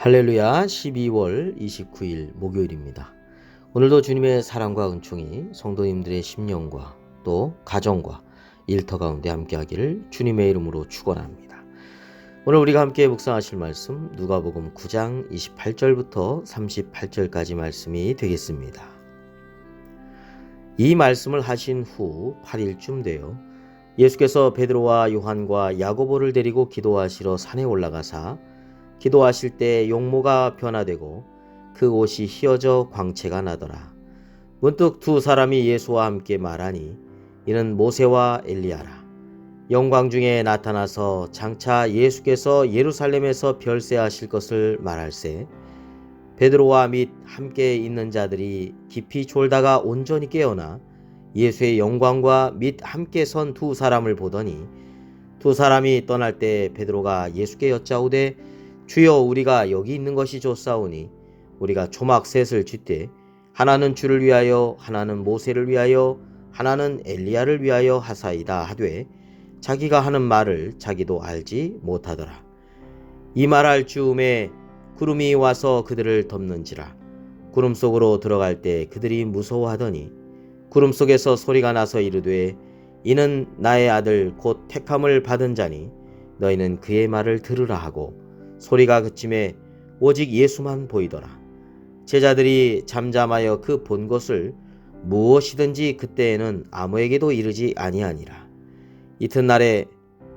할렐루야. 12월 29일 목요일입니다. 오늘도 주님의 사랑과 은총이 성도님들의 심령과 또 가정과 일터 가운데 함께하기를 주님의 이름으로 축원합니다. 오늘 우리가 함께 묵상하실 말씀 누가복음 9장 28절부터 38절까지 말씀이 되겠습니다. 이 말씀을 하신 후 8일쯤 되어 예수께서 베드로와 요한과 야고보를 데리고 기도하시러 산에 올라가사 기도하실 때 용모가 변화되고 그 옷이 휘어져 광채가 나더라. 문득 두 사람이 예수와 함께 말하니 이는 모세와 엘리야라. 영광 중에 나타나서 장차 예수께서 예루살렘에서 별세하실 것을 말할세. 베드로와 및 함께 있는 자들이 깊이 졸다가 온전히 깨어나 예수의 영광과 및 함께 선 두 사람을 보더니 두 사람이 떠날 때 베드로가 예수께 여짜오되 주여, 우리가 여기 있는 것이 좋사오니 우리가 초막 셋을 쥐되 하나는 주를 위하여 하나는 모세를 위하여 하나는 엘리야를 위하여 하사이다 하되 자기가 하는 말을 자기도 알지 못하더라. 이 말할 즈음에 구름이 와서 그들을 덮는지라. 구름 속으로 들어갈 때 그들이 무서워하더니 구름 속에서 소리가 나서 이르되 이는 나의 아들 곧 택함을 받은 자니 너희는 그의 말을 들으라 하고 소리가 그침에 오직 예수만 보이더라. 제자들이 잠잠하여 그 본 것을 무엇이든지 그때에는 아무에게도 이르지 아니하니라. 이튿날에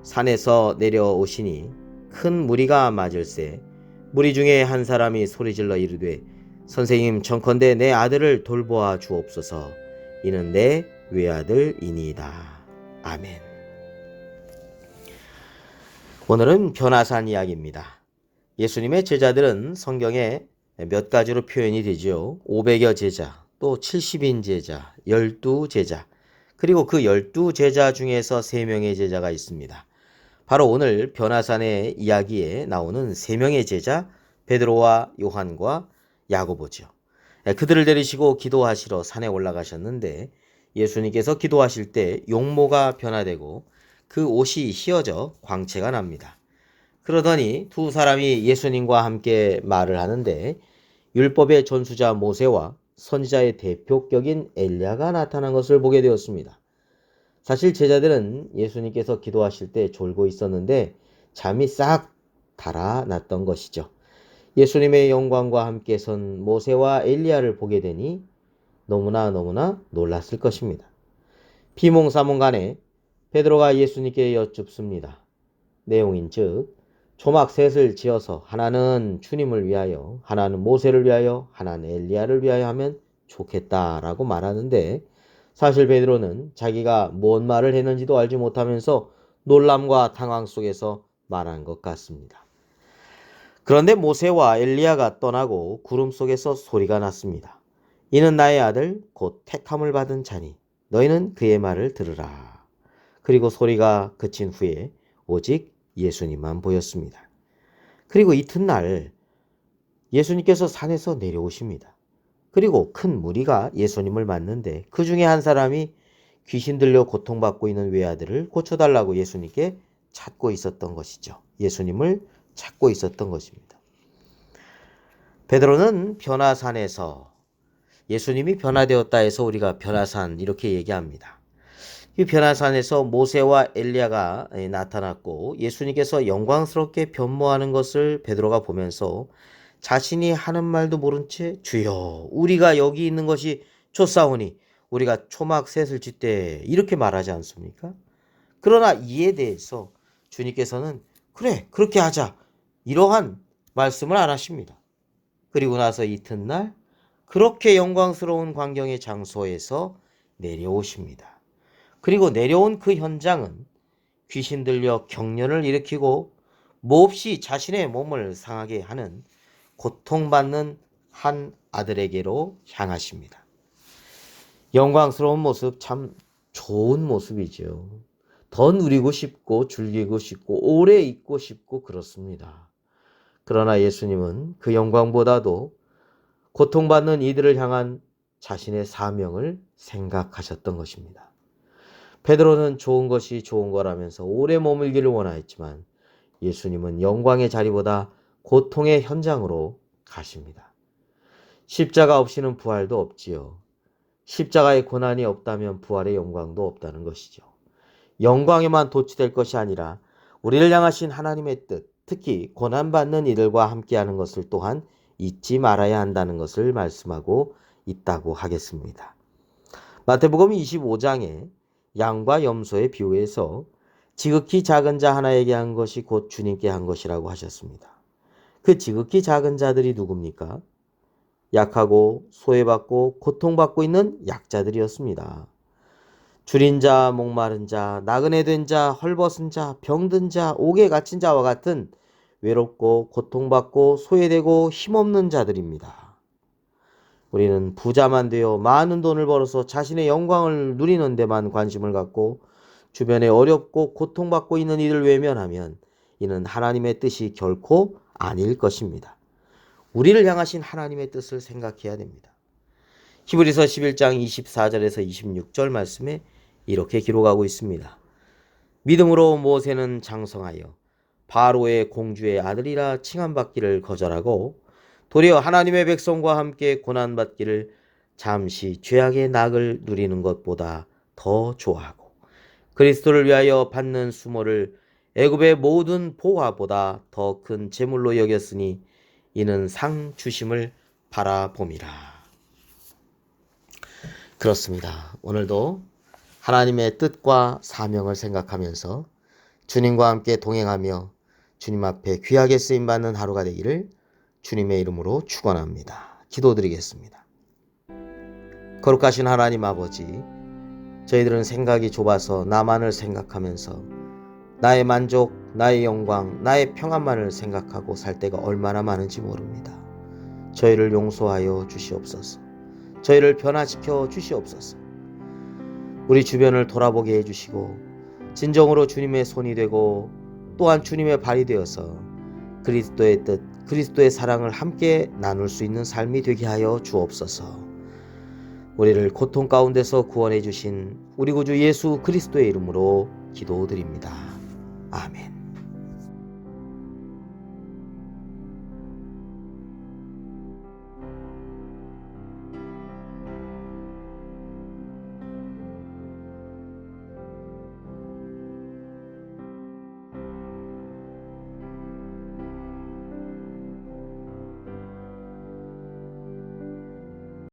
산에서 내려오시니 큰 무리가 맞을세. 무리 중에 한 사람이 소리질러 이르되 선생님, 청컨대 내 아들을 돌보아 주옵소서. 이는 내 외아들이니이다. 아멘. 오늘은 변화산 이야기입니다. 예수님의 제자들은 성경에 몇 가지로 표현이 되죠. 500여 제자, 또 70인 제자, 12제자, 그리고 그 12제자 중에서 3명의 제자가 있습니다. 바로 오늘 변화산의 이야기에 나오는 3명의 제자, 베드로와 요한과 야고보죠. 그들을 데리시고 기도하시러 산에 올라가셨는데 예수님께서 기도하실 때 용모가 변화되고 그 옷이 휘어져 광채가 납니다. 그러더니 두 사람이 예수님과 함께 말을 하는데 율법의 전수자 모세와 선지자의 대표격인 엘리야가 나타난 것을 보게 되었습니다. 사실 제자들은 예수님께서 기도하실 때 졸고 있었는데 잠이 싹 달아났던 것이죠. 예수님의 영광과 함께 선 모세와 엘리야를 보게 되니 너무나 놀랐을 것입니다. 비몽사몽간에 베드로가 예수님께 여쭙습니다. 내용인즉 초막 셋을 지어서 하나는 주님을 위하여, 하나는 모세를 위하여, 하나는 엘리야를 위하여 하면 좋겠다라고 말하는데 사실 베드로는 자기가 뭔 말을 했는지도 알지 못하면서 놀람과 당황 속에서 말한 것 같습니다. 그런데 모세와 엘리야가 떠나고 구름 속에서 소리가 났습니다. 이는 나의 아들 곧 택함을 받은 자니 너희는 그의 말을 들으라. 그리고 소리가 그친 후에 오직 예수님만 보였습니다. 그리고 이튿날 예수님께서 산에서 내려오십니다. 그리고 큰 무리가 예수님을 맞는데 그 중에 한 사람이 귀신 들려 고통받고 있는 외아들을 고쳐달라고 예수님께 찾고 있었던 것이죠. 예수님을 찾고 있었던 것입니다. 베드로는 변화산에서 예수님이 변화되었다 해서 우리가 변화산 이렇게 얘기합니다. 이 변화산에서 모세와 엘리야가 나타났고 예수님께서 영광스럽게 변모하는 것을 베드로가 보면서 자신이 하는 말도 모른 채 주여, 우리가 여기 있는 것이 좋사오니 우리가 초막 셋을 쥐되 이렇게 말하지 않습니까? 그러나 이에 대해서 주님께서는 그래, 그렇게 하자, 이러한 말씀을 안 하십니다. 그리고 나서 이튿날 그렇게 영광스러운 광경의 장소에서 내려오십니다. 그리고 내려온 그 현장은 귀신 들려 경련을 일으키고 몹시 자신의 몸을 상하게 하는 고통받는 한 아들에게로 향하십니다. 영광스러운 모습, 참 좋은 모습이죠. 더 누리고 싶고 즐기고 싶고 오래 있고 싶고 그렇습니다. 그러나 예수님은 그 영광보다도 고통받는 이들을 향한 자신의 사명을 생각하셨던 것입니다. 베드로는 좋은 것이 좋은 거라면서 오래 머물기를 원하였지만 예수님은 영광의 자리보다 고통의 현장으로 가십니다. 십자가 없이는 부활도 없지요. 십자가의 고난이 없다면 부활의 영광도 없다는 것이죠. 영광에만 도취될 것이 아니라 우리를 향하신 하나님의 뜻, 특히 고난받는 이들과 함께하는 것을 또한 잊지 말아야 한다는 것을 말씀하고 있다고 하겠습니다. 마태복음 25장에 양과 염소의 비유에서 지극히 작은 자 하나에게 한 것이 곧 주님께 한 것이라고 하셨습니다. 그 지극히 작은 자들이 누굽니까? 약하고 소외받고 고통받고 있는 약자들이었습니다. 줄인 자, 목마른 자, 나그네 된 자, 헐벗은 자, 병든 자, 옥에 갇힌 자와 같은 외롭고 고통받고 소외되고 힘없는 자들입니다. 우리는 부자만 되어 많은 돈을 벌어서 자신의 영광을 누리는 데만 관심을 갖고 주변에 어렵고 고통받고 있는 이를 외면하면 이는 하나님의 뜻이 결코 아닐 것입니다. 우리를 향하신 하나님의 뜻을 생각해야 됩니다. 히브리서 11장 24절에서 26절 말씀에 이렇게 기록하고 있습니다. 믿음으로 모세는 장성하여 바로의 공주의 아들이라 칭함받기를 거절하고 도리어 하나님의 백성과 함께 고난받기를 잠시 죄악의 낙을 누리는 것보다 더 좋아하고 그리스도를 위하여 받는 수모를 애굽의 모든 보화보다 더 큰 재물로 여겼으니 이는 상 주심을 바라봄이라. 그렇습니다. 오늘도 하나님의 뜻과 사명을 생각하면서 주님과 함께 동행하며 주님 앞에 귀하게 쓰임받는 하루가 되기를 주님의 이름으로 축원합니다. 기도드리겠습니다. 거룩하신 하나님 아버지, 저희들은 생각이 좁아서 나만을 생각하면서 나의 만족, 나의 영광, 나의 평안만을 생각하고 살 때가 얼마나 많은지 모릅니다. 저희를 용서하여 주시옵소서. 저희를 변화시켜 주시옵소서. 우리 주변을 돌아보게 해주시고 진정으로 주님의 손이 되고 또한 주님의 발이 되어서 그리스도의 뜻, 그리스도의 사랑을 함께 나눌 수 있는 삶이 되게 하여 주옵소서. 우리를 고통 가운데서 구원해 주신 우리 구주 예수 그리스도의 이름으로 기도드립니다. 아멘.